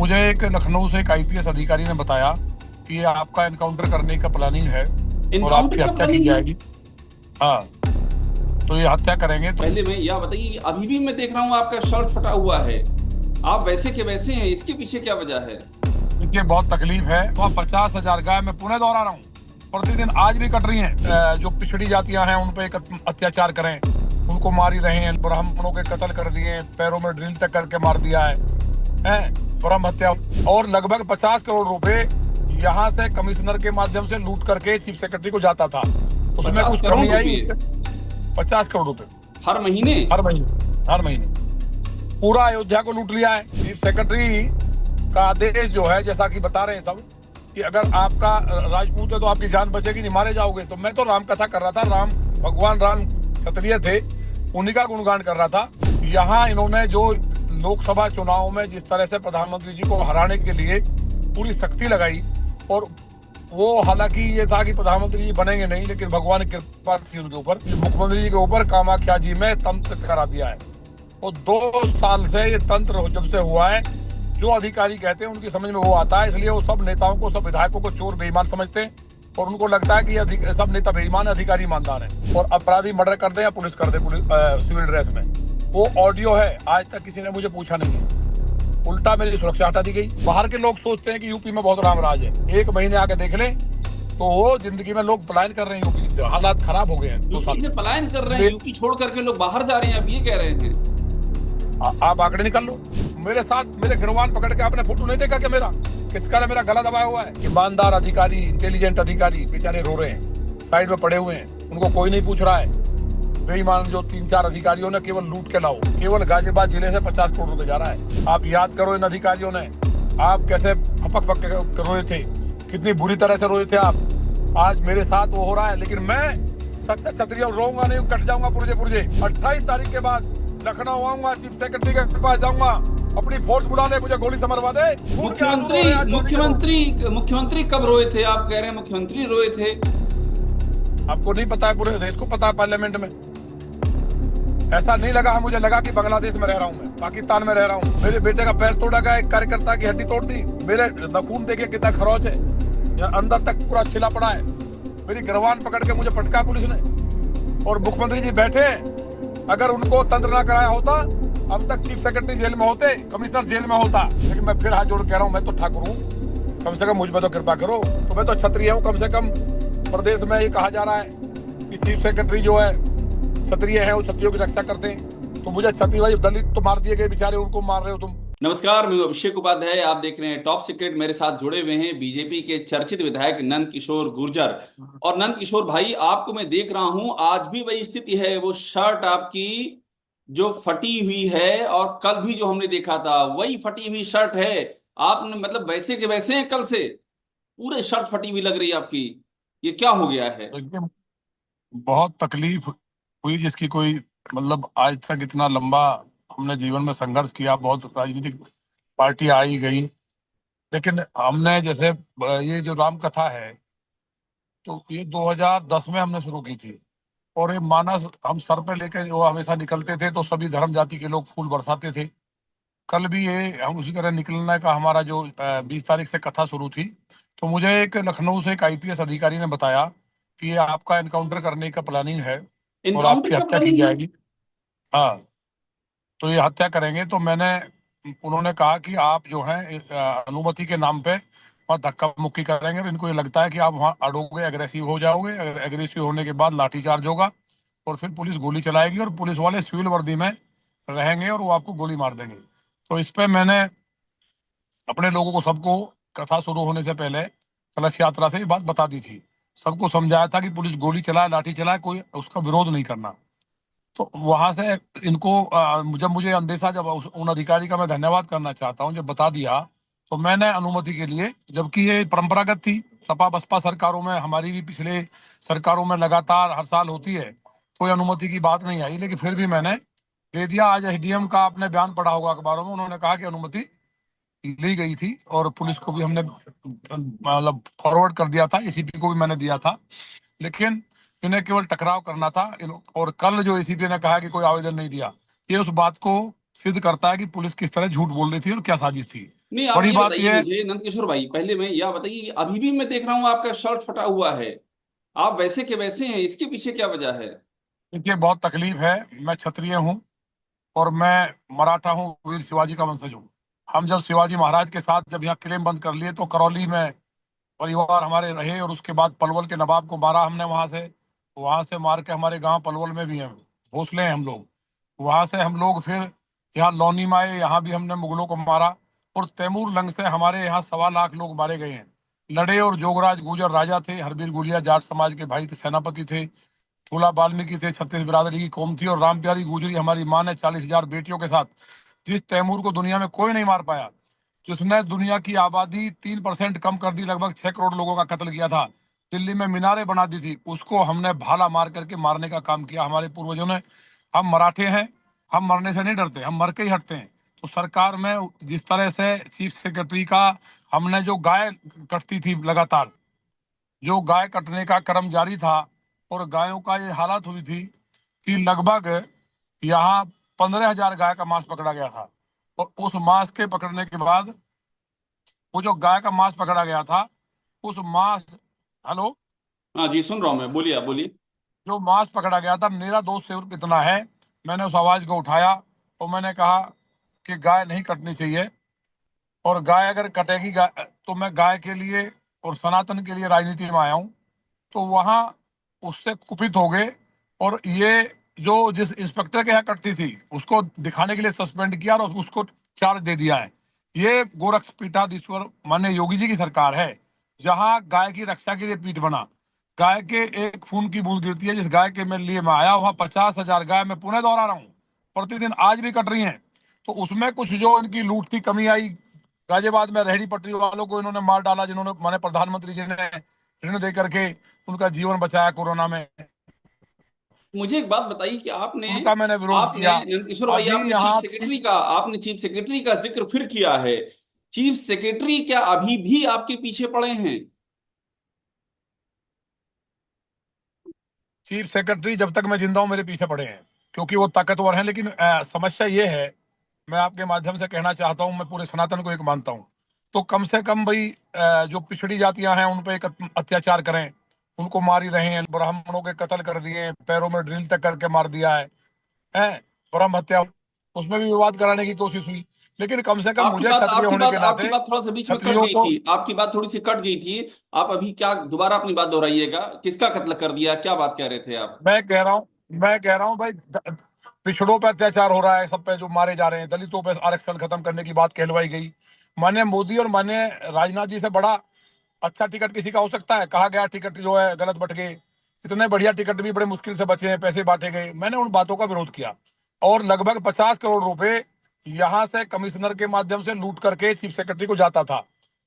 मुझे एक लखनऊ से एक आईपीएस अधिकारी ने बताया कि ये आपका एनकाउंटर करने का प्लानिंग है और इनकाउंटर आपकी का हत्या की प्लानिंग है। जाएगी। हाँ, तो ये हत्या करेंगे तो पहले मैं यह बताइए, अभी भी मैं देख रहा हूँ आपका शर्ट फटा हुआ है। आप वैसे के वैसे हैं, इसके पीछे क्या वजह है? देखिए बहुत तकलीफ है। तो 50,000 गाय मैं पुणे दोहरा रहा हूँ, प्रतिदिन आज भी कट रही हैं। जो पिछड़ी जातियां हैं उन पे अत्याचार करें, उनको मार ही रहे हैं। ब्राह्मणों के कत्ल कर दिए, पैरों में ड्रिल तक करके मार दिया है ब्रह्म हत्या। और लगभग 50 करोड़ रुपए यहाँ से कमिश्नर के माध्यम से लूट करके चीफ सेक्रेटरी को जाता था। उसमें 50 कुछ करोड़ कमी आई। रुपए 50 करोड़ रुपए हर महीने? हर महीने, हर महीने पूरा अयोध्या को लूट लिया है। चीफ सेक्रेटरी का आदेश जो है, जैसा कि बता रहे हैं सब, कि अगर आपका राजपूत है तो आपकी जान बचेगी, नहीं मारे जाओगे। तो मैं तो राम कथा कर रहा था। राम भगवान राम क्षत्रिय थे, उन्हीं का गुणगान कर रहा था। यहाँ इन्होंने जो लोकसभा चुनाव में जिस तरह से प्रधानमंत्री जी को हराने के लिए पूरी शक्ति लगाई, और वो हालांकि ये था कि प्रधानमंत्री जी बनेंगे नहीं, लेकिन भगवान की कृपा थी उनके ऊपर। मुख्यमंत्री जी के ऊपर कामाख्या जी में तंत्र करा दिया है। और 2 साल से ये तंत्र जब से हुआ है, जो अधिकारी कहते हैं उनकी समझ में वो आता है। इसलिए वो सब नेताओं को, सब विधायकों को चोर बेईमान समझते हैं, और उनको लगता है कि ये सब नेता बेईमान, अधिकारी ईमानदार है। और अपराधी मर्डर कर दे या पुलिस कर दे, सिविल ड्रेस में। वो ऑडियो है, आज तक किसी ने मुझे पूछा नहीं है। उल्टा मेरी सुरक्षा हटा दी गई। बाहर के लोग सोचते हैं कि यूपी में बहुत राम राज है। 1 महीने आके देख लें तो वो जिंदगी में लोग पलायन कर रहे हैं यूपी से। हालात खराब हो गए हैं 2 यूपी साल में पलायन कर रहे हैं, में। यूपी छोड़ करके लोग बाहर जा रहे हैं, अब ये कह रहे हैं। आप आंकड़े निकाल लो। मेरे साथ मेरे गिरवान पकड़ के आपने फोटो नहीं देखा क्या मेरा? किसका ने मेरा गला दबाया हुआ है? ईमानदार अधिकारी, इंटेलिजेंट अधिकारी बेचारे रो रहे हैं, साइड में पड़े हुए हैं, उनको कोई नहीं पूछ रहा है। बेईमान जो 3-4 अधिकारियों ने केवल लूट के लाओ, केवल गाजियाबाद जिले से 50 करोड़ रुपए जा रहा है। आप याद करो इन अधिकारियों ने आप कैसे फपक फक के रोए थे, कितनी बुरी तरह से रोए थे आप। आज मेरे साथ वो हो रहा है, लेकिन मैं सत्य क्षत्रिय रोऊंगा नहीं, कट जाऊंगा पुरजे पुरजे। 28 तारीख के बाद लखनऊ आऊंगा, चीफ सेक्रेटरी के पास जाऊंगा, अपनी फोर्स बुलाने, मुझे गोली से मरवा दे। मुख्यमंत्री मुख्यमंत्री मुख्यमंत्री कब रोए थे? आप कह रहे हैं मुख्यमंत्री रोए थे। आपको नहीं पता है, पूरे देश को पता है। पार्लियामेंट में ऐसा नहीं लगा, मुझे लगा कि बांग्लादेश में रह रहा हूँ, मैं पाकिस्तान में रह रहा हूँ। मेरे बेटे का पैर तोड़ा गया, एक कार्यकर्ता की हड्डी तोड़ दी। मेरे नाखून देखिए कितना खरोच है, अंदर तक पूरा छिला पड़ा है। मेरी गिरवान पकड़ के मुझे पटका पुलिस ने, और मुख्यमंत्री जी बैठे हैं। अगर उनको तंत्र ना कराया होता, अब तक चीफ सेक्रेटरी जेल में होते, कमिश्नर जेल में होता। लेकिन मैं फिर हाथ जोड़ कह रहा हूँ, मैं तो ठाकुर हूँ, कम से कम मुझ पर तो कृपा करो। तो मैं तो क्षत्रिय हूँ। कम से कम प्रदेश में ये कहा जा रहा है कि चीफ सेक्रेटरी जो है क्षत्रिय है, वो क्षत्रियों की रक्षा करते हैं। तो मुझे क्षत्रिय भाई, दलित तो मार दिए गए बेचारे, उनको मार रहे हो तुम। नमस्कार, मैं अभिषेक उपाध्याय, आप देख रहे हैं टॉप सीक्रेट। मेरे साथ जुड़े हुए हैं बीजेपी के चर्चित विधायक नंद किशोर गुर्जर। और नंद किशोर भाई, आपको मैं देख रहा हूं, आज भी वही स्थिति है। वो शर्ट आपकी जो फटी हुई है, और कल भी जो हमने देखा था वही फटी हुई शर्ट है। आपने मतलब वैसे के वैसे हैं, कल से पूरे शर्ट फटी हुई लग रही है आपकी। ये क्या हो गया है? एकदम बहुत तकलीफ हुई, जिसकी कोई मतलब आज तक इतना लंबा हमने जीवन में संघर्ष किया। बहुत राजनीतिक पार्टी आई गई, लेकिन हमने जैसे ये जो राम कथा है, तो ये 2010 में हमने शुरू की थी। और ये मानस हम सर पे लेके वो हमेशा निकलते थे, तो सभी धर्म जाति के लोग फूल बरसाते थे। कल भी ये हम उसी तरह निकलने का हमारा जो 20 तारीख से कथा शुरू थी। तो मुझे एक लखनऊ से एक आईपीएस अधिकारी ने बताया कि ये आपका एनकाउंटर करने का प्लानिंग है और इनकाउंटर आपकी का हत्या की प्लानिंग है? जाएगी। हाँ, तो ये हत्या करेंगे। तो उन्होंने कहा कि आप जो है अनुमति के नाम पे वहाँ धक्का मुक्की करेंगे। इनको ये लगता है कि आप वहाँ अड़ोगे, एग्रेसिव हो जाओगे। एग्रेसिव होने के बाद लाठीचार्ज होगा, और फिर पुलिस गोली चलाएगी, और पुलिस वाले सिविल वर्दी में रहेंगे और वो आपको गोली मार देंगे। तो इस पे मैंने अपने लोगों को, सबको, कथा शुरू होने से पहले कलश यात्रा से ये बात बता दी थी। सबको समझाया था कि पुलिस गोली चलाए, लाठी चलाए, कोई उसका विरोध नहीं करना। तो वहां से इनको जब मुझे अंदेशा, जब उन अधिकारी का मैं धन्यवाद करना चाहता हूँ, जब बता दिया, तो मैंने अनुमति के लिए, जबकि ये परंपरागत थी, सपा बसपा सरकारों में, हमारी भी पिछले सरकारों में लगातार हर साल होती है, कोई अनुमति की बात नहीं आई, लेकिन फिर भी मैंने दे दिया। आज एसडीएम का आपने बयान पढ़ा होगा अखबारों में, उन्होंने कहा कि अनुमति ली गई थी, और पुलिस को भी हमने मतलब फॉरवर्ड कर दिया था, एसीपी को भी मैंने दिया था। लेकिन इन्हें केवल टकराव करना था। और कल जो एसीपी ने कहा कि कोई आवेदन नहीं दिया, ये उस बात को सिद्ध करता है कि पुलिस किस तरह झूठ बोल रही थी और क्या साजिश थी। नहीं, आप बड़ी ये बात बताइए यह है। मुझे नंदकिशोर भाई, पहले मैं यह बताइए कि अभी भी मैं देख रहा हूँ आपका शर्ट फटा हुआ है। आप वैसे के वैसे हैं, इसके पीछे क्या वजह है? देखिए, बहुत तकलीफ है। मैं क्षत्रिय हूँ और मैं मराठा हूँ, वीर शिवाजी का वंशज हूँ। हम जब शिवाजी महाराज के साथ जब यहाँ किले बंद कर लिए तो करौली में परिवार हमारे रहे, और उसके बाद पलवल के नवाब को मारा हमने। वहां से मार के हमारे गांव पलवल में भी हैं, भोसले हैं हम लोग। वहां से हम लोग फिर यहाँ लौनी में आए, यहाँ भी हमने मुगलों को मारा। और तैमूर लंग से हमारे यहाँ 1.25 लाख लोग मारे गए हैं, लड़े। और जोगराज गुर्जर राजा थे, हरबीर गुलिया जाट समाज के भाई थे, सेनापति थे। फूला वाल्मीकि थे, 36 बिरादरी की कौम थी। और राम प्यारी गुजरी हमारी माँ ने 40,000 बेटियों के साथ, जिस तैमूर को दुनिया में कोई नहीं मार पाया, जिसने दुनिया की आबादी 3% कम कर दी, लगभग 6 करोड़ लोगों का कत्ल किया था, दिल्ली में मीनारें बना दी थी, उसको हमने भाला मार करके मारने का काम किया हमारे पूर्वजों ने। हम मराठे हैं, हम मरने से नहीं डरते, हम मर के ही हटते हैं। तो सरकार में जिस तरह से चीफ सेक्रेटरी का, हमने जो गाय कटती थी लगातार, जो गाय कटने का क्रम जारी था, और गायों का ये हालत हुई थी कि लगभग यहाँ 15,000 गाय का मांस पकड़ा गया था। और उस मांस के पकड़ने के बाद, वो जो गाय का मांस पकड़ा गया था, उस मांस, हेलो, हाँ जी, सुन रहा हूँ मैं, बोलिए, आप बोलिए। जो मांस पकड़ा गया था, मेरा दोस्त सिर्फ इतना है, मैंने उस आवाज को उठाया और मैंने कहा कि गाय नहीं कटनी चाहिए, और गाय अगर कटेगी तो मैं गाय के लिए और सनातन के लिए राजनीति में आया हूँ। तो वहां उससे कुपित हो गए, और ये जो जिस इंस्पेक्टर के यहाँ कटती थी उसको दिखाने के लिए सस्पेंड किया और उसको चार्ज दे दिया है। ये गोरक्ष पीठाधीश्वर माननीय योगी जी की सरकार है, जहां गाय की रक्षा के लिए पीठ बना। गाय के एक खून की बूंद गिरती है, जिस गाय के मैं लिए मैं आया, वहां 50,000 गाय, मैं पुनः दोहरा रहा हूँ, प्रतिदिन आज भी कट रही हैं। तो उसमें कुछ जो इनकी लूट थी, कमी आई। गाजियाबाद में रेहड़ी पटरी वालों को इन्होंने मार डाला, जिन्होंने, माने प्रधानमंत्री जी ने ऋण दे करके उनका जीवन बचाया कोरोना में, मुझे एक बात बताइए कि आपने उनका मैंने विरोध आपने किया। नंदकिशोर भाई, अभी यहाँ आपने चीफ सेक्रेटरी का जिक्र फिर किया है। चीफ सेक्रेटरी क्या अभी भी आपके पीछे पड़े हैं? चीफ सेक्रेटरी जब तक मैं जिंदा हूँ मेरे पीछे पड़े हैं, क्योंकि वो ताकतवर हैं। लेकिन समस्या ये है, मैं आपके माध्यम से कहना चाहता हूँ, मैं पूरे सनातन को एक मानता हूँ। तो कम से कम भाई, जो पिछड़ी जातियां हैं उन पर एक अत्याचार करें। उनको मार ही रहे हैं, ब्राह्मणों के कत्ल कर दिए हैं, पैरों में ड्रिल तक करके मार दिया है ब्रह्म हत्या, उसमें भी विवाद कराने की कोशिश हुई। लेकिन कम से कम मुझे क्षत्रिय होने के आपकी नाते, बात थोड़ा सा बीच में कट क्षत्रियों गई को, थी, आपकी बात थोड़ी सी कट गई थी। आप अभी क्या दोबारा अपनी बात दोहराइएगा, किसका कत्ल कर दिया, क्या बात कह रहे थे आप? मैं कह रहा हूँ भाई, पिछड़ों पे अत्याचार हो रहा है, सब पे जो मारे जा रहे हैं, दलितों पे आरक्षण खत्म करने की बात कहलवाई गई। माननीय मोदी और माननीय राजनाथ जी से बड़ा अच्छा टिकट किसी का हो सकता है? कहा गया टिकट जो है गलत बट गए, इतने बढ़िया टिकट भी बड़े मुश्किल से बचे हैं, पैसे बांटे गए। मैंने उन बातों का विरोध किया। और लगभग 50 करोड़ रुपए यहाँ से कमिश्नर के माध्यम से लूट करके चीफ सेक्रेटरी को जाता था,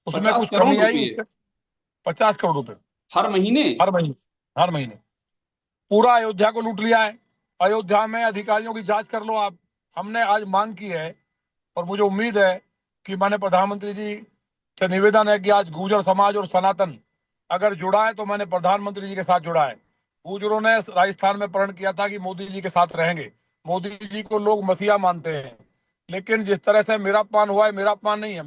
उसमें 50 कुछ करोड़ कमी आई रुपए उससे। 50 करोड़ रुपए हर महीने? हर महीने, हर महीने पूरा अयोध्या को लूट लिया है। अयोध्या में अधिकारियों की जांच कर लो आप। हमने आज मांग की है, और मुझे उम्मीद है कि माननीय प्रधानमंत्री जी से निवेदन है कि आज गुर्जर समाज और सनातन अगर जुड़ा है तो मैंने प्रधानमंत्री जी के साथ जुड़ा है। गुर्जरों ने राजस्थान में प्रण किया था कि मोदी जी के साथ रहेंगे। मोदी जी को लोग मसीहा मानते हैं, लेकिन जिस तरह से मेरा अपमान हुआ है, मेरा अपमान नहीं है,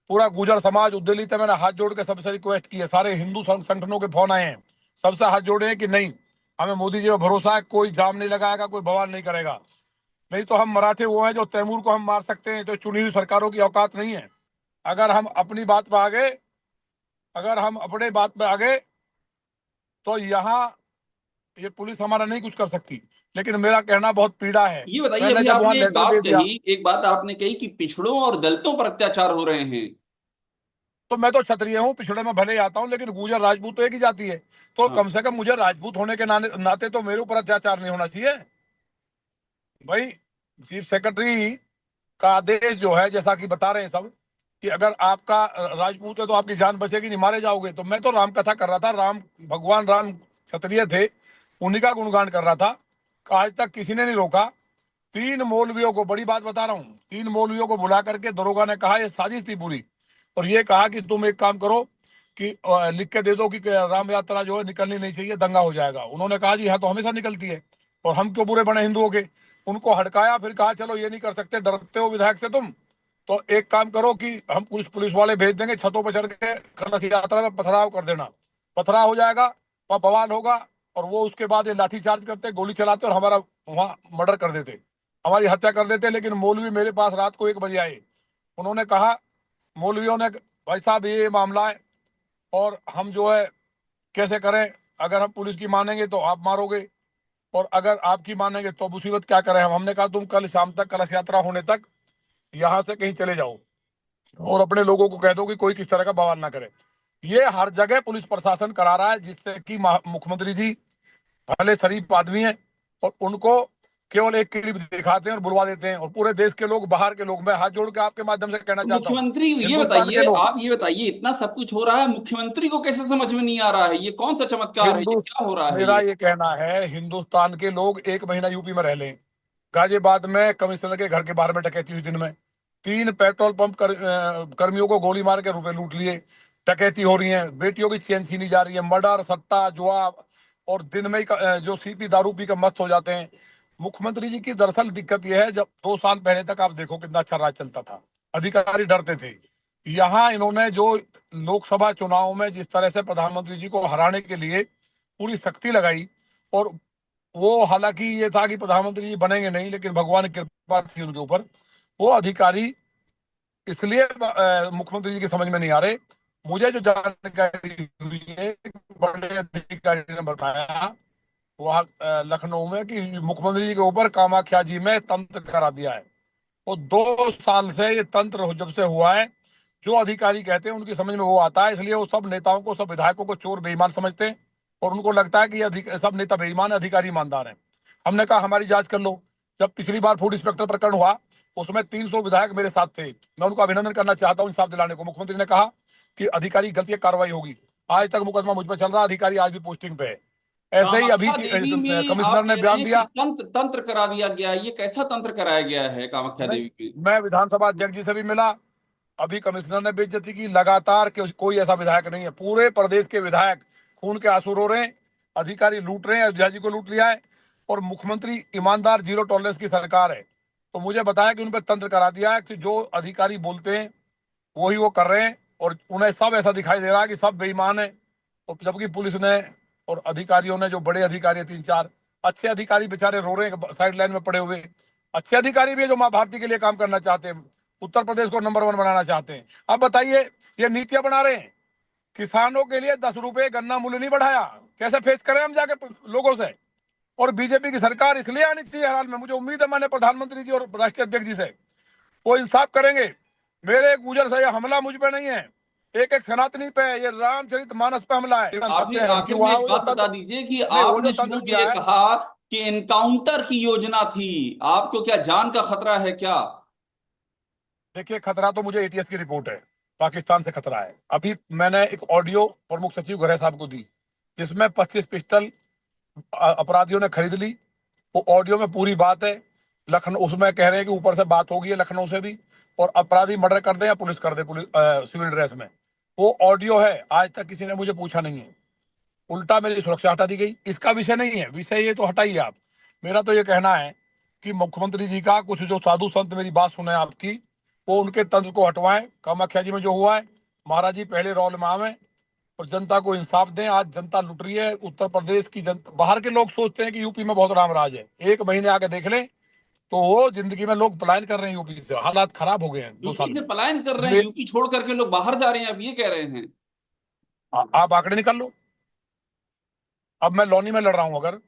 पूरा गुर्जर समाज उद्वेलित है। मैंने हाथ जोड़ के सबसे रिक्वेस्ट की है, सारे हिंदू संगठनों के फोन आए हैं, सबसे हाथ जोड़े हैं कि नहीं, हमें मोदी जी पर भरोसा है, कोई जाम नहीं लगाएगा, कोई बवाल नहीं करेगा। नहीं तो हम मराठे वो हैं जो तैमूर को हम मार सकते हैं, तो चुनी हुई सरकारों की औकात नहीं है। अगर हम अपनी बात पे आगे अगर हम अपने बात पे आगे तो यहाँ ये पुलिस हमारा नहीं कुछ कर सकती। लेकिन मेरा कहना बहुत पीड़ा है। ये बताइए, मैंने अभी जब वहां आपने लेटर दे दिया, एक बात आपने कही कि पिछड़ों और दलितों पर अत्याचार हो रहे हैं। तो मैं तो क्षत्रिय हूँ, पिछड़े में भले ही आता हूँ, लेकिन गुर्जर राजपूत तो एक ही जाति है। तो हाँ। कम से कम मुझे राजपूत होने के नाते तो मेरे ऊपर अत्याचार नहीं होना चाहिए भाई। चीफ सेक्रेटरी का आदेश जो है, जैसा कि बता रहे हैं सब, कि अगर आपका राजपूत है तो आपकी जान बचेगी, नहीं मारे जाओगे। तो मैं तो राम कथा कर रहा था, राम, भगवान राम क्षत्रिय थे, उन्हीं का गुणगान कर रहा था। आज तक किसी ने नहीं रोका। 3 मौलवियों को, बड़ी बात बता रहा हूँ, 3 मौलवियों को बुला करके दरोगा ने कहा ये साजिश थी पूरी, और ये कहा कि तुम एक काम करो कि लिख के दे दो कि राम यात्रा जो है निकलनी नहीं चाहिए, दंगा हो जाएगा। उन्होंने कहा जी हाँ, तो हमेशा निकलती है, और हम क्यों बुरे बने हिंदुओं के। उनको हड़काया, फिर कहा चलो ये नहीं कर सकते, डरते हो विधायक से तुम, तो एक काम करो कि हम पुलिस पुलिस वाले भेज देंगे, छतों पर चढ़ के कलश यात्रा में पथराव कर देना। पथराव हो जाएगा, वहाँ बवाल होगा, और वो उसके बाद ये लाठी चार्ज करते, गोली चलाते और हमारा वहाँ मर्डर कर देते, हमारी हत्या कर देते। लेकिन मौलवी मेरे पास रात को 1 बजे आए। उन्होंने कहा, मौलवियों ने, भाई साहब ये मामला है और हम जो है कैसे करें, अगर हम पुलिस की मानेंगे तो आप मारोगे, और अगर आपकी मानेंगे तो मुसीबत क्या करें हम। हमने कहा तुम कल शाम तक, कलश यात्रा होने तक यहाँ से कहीं चले जाओ और अपने लोगों को कह दो कि कोई किस तरह का बवाल ना करे। ये हर जगह पुलिस प्रशासन करा रहा है, जिससे कि मुख्यमंत्री जी भले शरीफ आदमी हैं और उनको केवल एक क्लिप दिखाते हैं और बुलवा देते हैं, और पूरे देश के लोग, बाहर के लोग, मैं हाथ जोड़ के आपके माध्यम से कहना तो चाहता हूँ, मुख्यमंत्री ये हिंदुस्तान के बताइए, लोग, आप ये बताइए, इतना सब कुछ हो रहा है, मुख्यमंत्री को कैसे समझ में नहीं आ रहा है? ये कौन सा चमत्कार है? ये हिंदू क्या हो रहा है मेरा ये? ये कहना है, हिंदुस्तान के लोग 1 महीना यूपी में रह लें। गाजियाबाद में कमिश्नर के घर के बाहर में डकैती हुई दिन में, 3 पेट्रोल पंप कर्मियों को गोली मार के रुपए लूट लिए, डकैती हो रही है, बेटियों की चेन छीनी जा रही है, मर्डर, सट्टा, जुआ, और दिन में ही जो सीपी दारू पी कर मस्त हो जाते हैं। मुख्यमंत्री जी की दरअसल दिक्कत यह है, जब 2 साल पहले तक आप देखो कितना अच्छा राज चलता था, अधिकारी डरते थे। यहाँ इन्होंने जो लोकसभा चुनाव में जिस तरह से प्रधानमंत्री जी को हराने के लिए पूरी शक्ति लगाई, और वो हालांकि ये था कि प्रधानमंत्री जी बनेंगे नहीं, लेकिन भगवान की कृपा थी उनके ऊपर, वो अधिकारी इसलिए मुख्यमंत्री जी की समझ में नहीं आ रहे। मुझे जो जानकारी हुई है, बड़े अधिकारी ने बताया वहाँ लखनऊ में, कि मुख्यमंत्री जी के ऊपर कामाख्या जी में तंत्र करा दिया है। वो 2 साल से ये तंत्र जब से हुआ है, जो अधिकारी कहते हैं उनकी समझ में वो आता है, इसलिए वो सब नेताओं को, सब विधायकों को चोर बेईमान समझते हैं, और उनको लगता है कि सब नेता बेईमान है, अधिकारी ईमानदार हैं। हमने कहा हमारी जांच कर लो। जब पिछली बार फूड इंस्पेक्टर प्रकरण हुआ, उसमें 300 विधायक मेरे साथ थे। मैं उनको अभिनंदन करना चाहता हूँ इंसाफ दिलाने को। मुख्यमंत्री ने कहा कि अधिकारी गलती कार्रवाई होगी। आज तक मुकदमा मुझ पर चल रहा, अधिकारी आज भी पोस्टिंग पे है। ऐसे ही अभी कामाख्या देवी में आप कमिश्नर ने कह रहे बयान हैं कि दिया। तंत्र करा दिया गया है। ये कैसा तंत्र कराया गया है कामाख्या नहीं, देवी पे? मैं विधानसभा अध्यक्ष जी से भी मिला, अभी कमिश्नर ने बेइज्जती की लगातार, कि कोई ऐसा विधायक नहीं है। पूरे प्रदेश के विधायक खून के आंसू रो रहे हैं, अधिकारी लूट रहे हैं, अयोध्या जी को लूट लिया है, और मुख्यमंत्री ईमानदार, जीरो टॉलरेंस की सरकार है। तो मुझे बताया कि उन पर तंत्र करा दिया है, कि जो अधिकारी बोलते हैं वही वो कर रहे हैं, और उन्हें सब ऐसा दिखाई दे रहा है कि सब बेईमान है। और जबकि पुलिस ने और अधिकारियों ने, जो बड़े अधिकारी 3-4 अच्छे अधिकारी बेचारे रो रहे हैं साइड लाइन में पड़े हुए, अच्छे अधिकारी भी है जो माँ भारती के लिए काम करना चाहते हैं, उत्तर प्रदेश को नंबर 1 बनाना चाहते हैं। अब बताइए, ये नीतियां बना रहे हैं, किसानों के लिए 10 रुपए गन्ना मूल्य नहीं बढ़ाया, कैसे फेस करें हम जाके लोगों से। और बीजेपी की सरकार इसलिए आनी चाहिए हर हाल में। मुझे उम्मीद है, मैंने प्रधानमंत्री जी और राष्ट्रीय अध्यक्ष जी से, वो इंसाफ करेंगे। मेरे गुजर से ये हमला मुझ पे नहीं है, एक एक सनातनी पे है, ये रामचरित मानस पे हमला है। हम आखिर चाहते हैं कि आखिर में वहां एक वो जो बात बता तंत्र, दीजिए कि नहीं, वो जो आपने तंत्र शुरू में किया ये है। कहा कि एनकाउंटर की योजना थी। आपको क्या जान का खतरा है क्या? देखिए, खतरा तो मुझे एटीएस की रिपोर्ट है, पाकिस्तान से खतरा है। अभी मैंने एक ऑडियो प्रमुख सचिव गृह साहब को दी, जिसमें 25 पिस्टल अपराधियों ने खरीद ली। वो ऑडियो में पूरी बात है। लखनऊ, उसमें कह रहे हैं कि ऊपर से बात होगी है लखनऊ से भी, और अपराधी मर्डर कर दे या पुलिस कर दे, पुलिस सिविल ड्रेस में। वो ऑडियो है, आज तक किसी ने मुझे पूछा नहीं है, उल्टा मेरी सुरक्षा हटा दी गई। इसका विषय नहीं है, विषय ये तो हटाइए आप। मेरा तो ये कहना है कि मुख्यमंत्री जी का कुछ जो साधु संत मेरी बात सुने आपकी, वो उनके तंत्र को हटवाएं। कामाख्या जी में जो हुआ है, महाराज जी पहले रोल में आवे और जनता को इंसाफ दें। आज जनता लुट रही है, उत्तर प्रदेश की जनता। बाहर के लोग सोचते हैं कि यूपी में बहुत राम राज है, 1 महीने आके देख लें तो वो जिंदगी में लोग पलायन कर रहे हैं यूपी से, हालात खराब हो गए हैं दो यूपी साल से में। पलायन कर रहे हैं? इसलिए यूपी छोड़ करके लोग बाहर जा रहे हैं, अब ये कह रहे हैं? आप आंकड़े निकाल लो। अब मैं लौनी में लड़ रहा हूं, अगर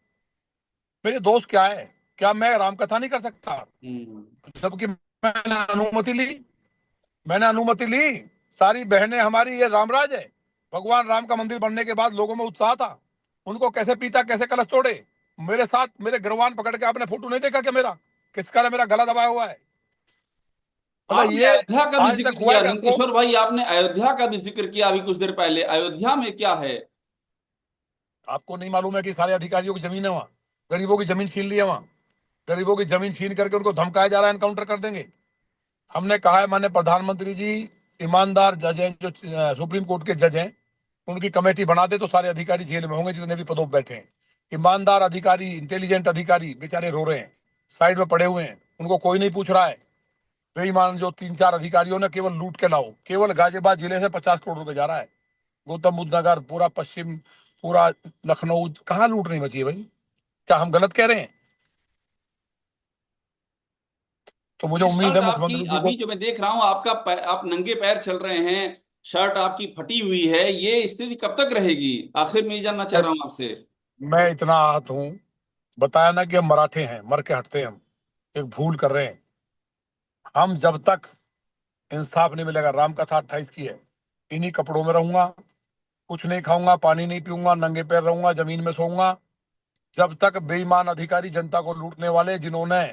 मेरे दोस्त क्या है, क्या मैं रामकथा नहीं कर सकता? हम्म। जबकि मैंने अनुमति ली। सारी बहनें हमारी, ये रामराज है। भगवान राम का मंदिर बनने के बाद लोगों में उत्साह था, उनको कैसे पीटा, कैसे कलश तोड़े। मेरे साथ मेरे गिरवान पकड़ के, आपने फोटो नहीं देखा कि मेरा किस कारण मेरा गला दबाया हुआ है? मतलब आपने ये अयोध्या का भी आज जिक्र तक हुआ किया है कि आपको? नंदकिशोर भाई, आपने अयोध्या का भी जिक्र किया अभी कुछ देर पहले। अयोध्या में क्या है? आपको नहीं मालूम है कि सारे अधिकारियों की जमीन है वहाँ? गरीबों की जमीन छीन ली है वहाँ। गरीबों की जमीन छीन करके उनको धमकाया जा रहा है, एनकाउंटर कर देंगे। हमने कहा है, माननीय प्रधानमंत्री जी ईमानदार जज हैं, जो सुप्रीम कोर्ट के जज हैं, उनकी कमेटी बना दे तो सारे अधिकारी जेल में होंगे, जितने भी पदों पर बैठे हैं। ईमानदार अधिकारी, इंटेलिजेंट अधिकारी बेचारे रो रहे हैं, साइड में पड़े हुए हैं, उनको कोई नहीं पूछ रहा है। बेईमान जो 3-4 अधिकारियों ने केवल लूट के लाओ, केवल गाजियाबाद जिले से 50 करोड़ रुपए जा रहा है। गौतम बुद्ध नगर, पूरा पश्चिम, पूरा लखनऊ, कहाँ लूट नहीं बची है भाई? क्या हम गलत कह रहे हैं? तो मुझे ये उम्मीद शर्ट है आपकी मुख्यमंत्री जी को। अभी जो मैं देख रहा हूं, आपका आप नंगे पैर चल रहे हैं, शर्ट आपकी फटी हुई है, ये स्थिति कब तक रहेगी? आखिर में ये जानना चाह मैं रहा हूं आपसे। मैं इतना आहत हूँ। बताया ना कि हम मराठे हैं, मर के हटते हैं हम। एक भूल कर रहे हैं। हम जब तक इंसाफ नहीं मिलेगा, राम कथा 28 की है, इन्हीं कपड़ों में रहूंगा, कुछ नहीं खाऊंगा, पानी नहीं पीऊंगा, नंगे पैर रहूंगा, जमीन में सोऊंगा, जब तक बेईमान अधिकारी, जनता को लूटने वाले, जिन्होंने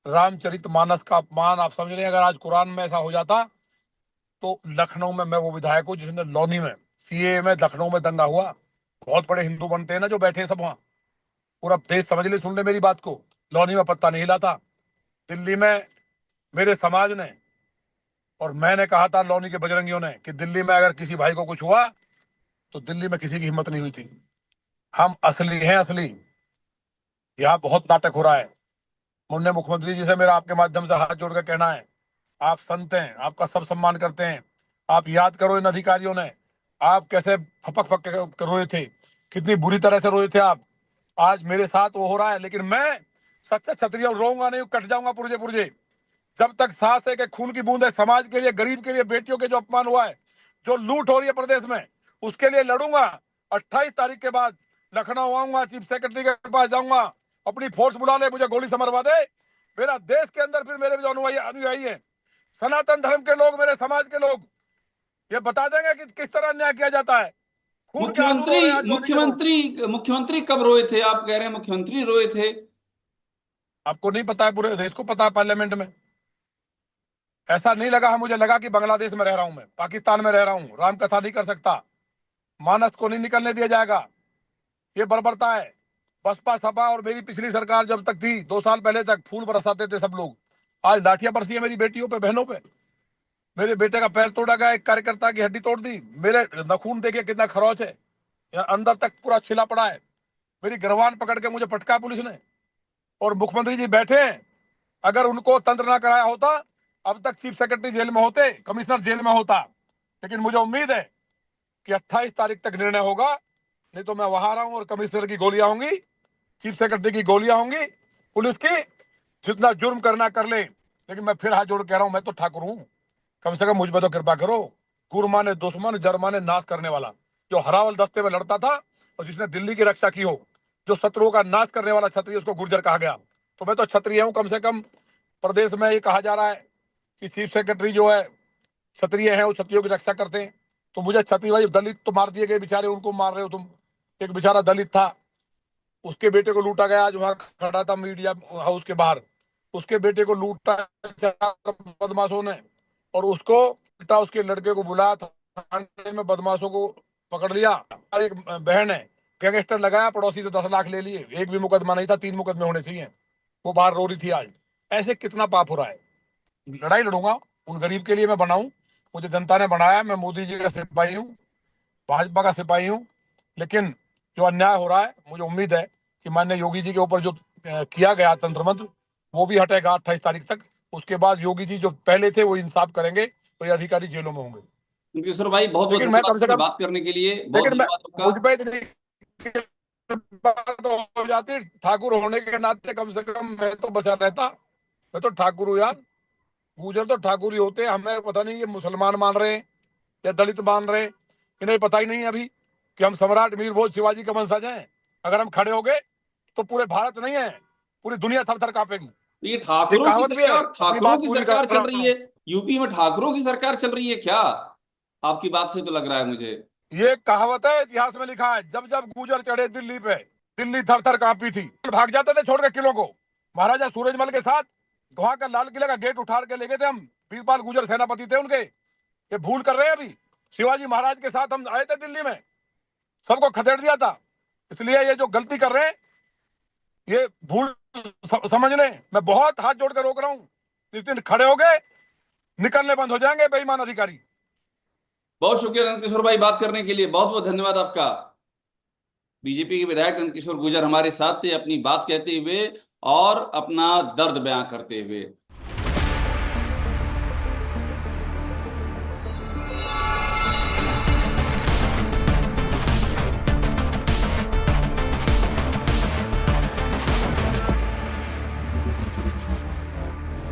रामचरितमानस का अपमान, आप समझ रहे हैं, अगर आज कुरान में ऐसा हो जाता तो लखनऊ में मैं वो विधायक हूँ जिसने लौनी में, सीए में, लखनऊ में दंगा हुआ। बहुत बड़े हिंदू बनते हैं ना जो बैठे हैं सब वहां, पूरा देश समझ ले, सुन ले मेरी बात को। लौनी में पत्ता नहीं हिला था। दिल्ली में मेरे समाज ने और मैंने कहा था, लौनी के बजरंगियों ने, कि दिल्ली में अगर किसी भाई को कुछ हुआ तो दिल्ली में किसी की हिम्मत नहीं हुई थी। हम असली हैं, असली। यहाँ बहुत नाटक हो रहा है। मुन्ने मुख्यमंत्री जी से मेरा आपके माध्यम से हाथ जोड़ कर कहना है, आप संत हैं, आपका सब सम्मान करते हैं। आप याद करो इन अधिकारियों ने आप कैसे फपक फक के रोए थे, कितनी बुरी तरह से रोए थे आप। आज मेरे साथ वो हो रहा है, लेकिन मैं सच्चा क्षत्रिय हूं, रोऊंगा नहीं, कट जाऊंगा पुरजे पुरजे। जब तक सांस है कि खून की बूंद है, समाज के लिए, गरीब के लिए, बेटियों के जो अपमान हुआ है, जो लूट हो रही है प्रदेश में, उसके लिए लड़ूंगा। 28 तारीख के बाद लखनऊ आऊंगा, चीफ सेक्रेटरी के पास जाऊंगा, अपनी फोर्स बुला ले, मुझे गोली से मरवा दे। मेरा देश के अंदर फिर मेरे जो अनुयायी अनुयायी हैं, सनातन धर्म के लोग, मेरे समाज के लोग, ये बता देंगे कि किस तरह अन्याय किया जाता है। खून के आंसू मुख्यमंत्री रो रहे हैं आज लोनी के लोग। मुख्यमंत्री मुख्यमंत्री कब रोए थे? आप कह रहे हैं मुख्यमंत्री रोए थे। आपको नहीं पता है? पूरे देश को पता है, पार्लियामेंट में। ऐसा नहीं लगा, मुझे लगा कि बांग्लादेश में रह रहा हूं, मैं पाकिस्तान में रह रहा हूं, राम कथा नहीं कर सकता, मानस को नहीं निकलने दिया जाएगा। ये बर्बरता है। बसपा, सपा और मेरी पिछली सरकार जब तक थी, 2 साल पहले तक, फूल बरसाते थे सब लोग। आज लाठियां बरसी है मेरी बेटियों पे, बहनों पे। मेरे बेटे का पैर तोड़ा गया, एक कार्यकर्ता की हड्डी तोड़ दी। मेरे नखून देखिए कितना खरोच है, यहाँ अंदर तक पूरा छिला पड़ा है। मेरी गिरवान पकड़ के मुझे पटका पुलिस ने। और मुख्यमंत्री जी बैठे हैं। अगर उनको तंत्र ना कराया होता, अब तक चीफ सेक्रेटरी जेल में होते, कमिश्नर जेल में होता। लेकिन मुझे उम्मीद है कि 28 तारीख तक निर्णय होगा। नहीं तो मैं वहां रहा हूं और कमिश्नर की गोलियां होंगी, चीफ सेक्रेटरी की गोलियां होंगी, पुलिस की। जितना जुर्म करना कर ले, लेकिन मैं फिर हाथ जोड़ के कह रहा हूं, मैं तो ठाकुर हूं। कम से कम मुझ पर तो कृपा करो। गुरु ने दुश्मन, जरमा ने नाश करने वाला, जो हरावल दस्ते में लड़ता था और जिसने दिल्ली की रक्षा की हो, जो शत्रुओं का नाश करने वाला क्षत्रिय, उसको गुर्जर कहा गया। तो मैं तो क्षत्रिय हूं। कम से कम प्रदेश में ये कहा जा रहा है कि चीफ सेक्रेटरी जो है क्षत्रिय है, वो क्षत्रियों की रक्षा करते हैं। तो मुझे क्षत्रिय भाई, दलित तो मार दिए गए बेचारे, उनको मार रहे हो तुम। एक बेचारा दलित था, उसके बेटे को लूटा गया, आज वहां खड़ा था मीडिया हाउस के बाहर। उसके बेटे को लूटा 4 बदमाशों ने, और उसको उल्टा उसके लड़के को बुलाया, थाने में बदमाशों को पकड़ लिया। और एक बहन है, गैंगस्टर लगाया, पड़ोसी से 10 लाख ले लिए। एक भी मुकदमा नहीं था, 3 मुकदमे होने चाहिए। वो बाहर रो रही थी आज। ऐसे कितना पाप हो रहा है। लड़ाई लड़ूंगा उन गरीब के लिए, मैं बनाऊं। मुझे जनता ने बनाया, मैं मोदी जी का सिपाही हूँ, भाजपा का सिपाही हूँ। लेकिन जो अन्याय हो रहा है, मुझे उम्मीद है कि माननीय योगी जी के ऊपर जो किया गया तंत्र मंत्र, वो भी हटेगा 28 तारीख तक। उसके बाद योगी जी जो पहले थे वो इंसाफ करेंगे, तो ये अधिकारी जेलों में होंगे। किशोर भाई, बहुत बहुत लेकिन मैं धन्यवाद कम से हमसे कम, बात करने के लिए, बहुत लेकिन मैं, धन्यवाद आपका। मुझ पे इतनी बात हो जाती, ठाकुर होने के नाते कम से कम मैं तो बचा रहता। मैं तो ठाकुर हूँ यार। गुजर तो ठाकुर ही होते हैं। हमें पता नहीं ये मुसलमान मान रहे हैं या दलित मान रहे हैं, इन्हें पता ही नहीं है अभी कि हम सम्राट वीर भोज शिवाजी का वंशज हैं। अगर हम खड़े हो गए तो पूरे भारत नहीं है, पूरी दुनिया थर थर कांपेगी। ये एक ठाकुरों की कहावत भी है, सरकार, अपनी ठाकुरों बात की पूरी सरकार कर चल रहा रही है। हूं। यूपी में ठाकुरों की सरकार चल रही है क्या? आपकी बात से तो लग रहा है मुझे। ये कहावत है, इतिहास में लिखा है, जब जब गुजर चढ़े दिल्ली पे, दिल्ली थर थर कांपी थी। भाग जाते थे छोड़ के किलों को। महाराजा सूरजमल के साथ वहां का लाल किले का गेट उठाड़ के ले गए थे हम। वीरपाल गुजर सेनापति थे उनके। ये भूल कर रहे हैं अभी। शिवाजी महाराज के साथ हम आए थे दिल्ली में, सबको खदेड़ दिया था। इसलिए ये जो गलती कर रहे हैं, ये भूल समझ लें। मैं बहुत हाथ जोड़ कर रोक रहा हूं। जिस दिन खड़े हो गए, निकलने बंद हो जाएंगे बेईमान अधिकारी। बहुत शुक्रिया नंद किशोर भाई, बात करने के लिए बहुत बहुत धन्यवाद आपका। बीजेपी के विधायक नंद किशोर गुर्जर हमारे साथ थे, अपनी बात कहते हुए और अपना दर्द बयां करते हुए।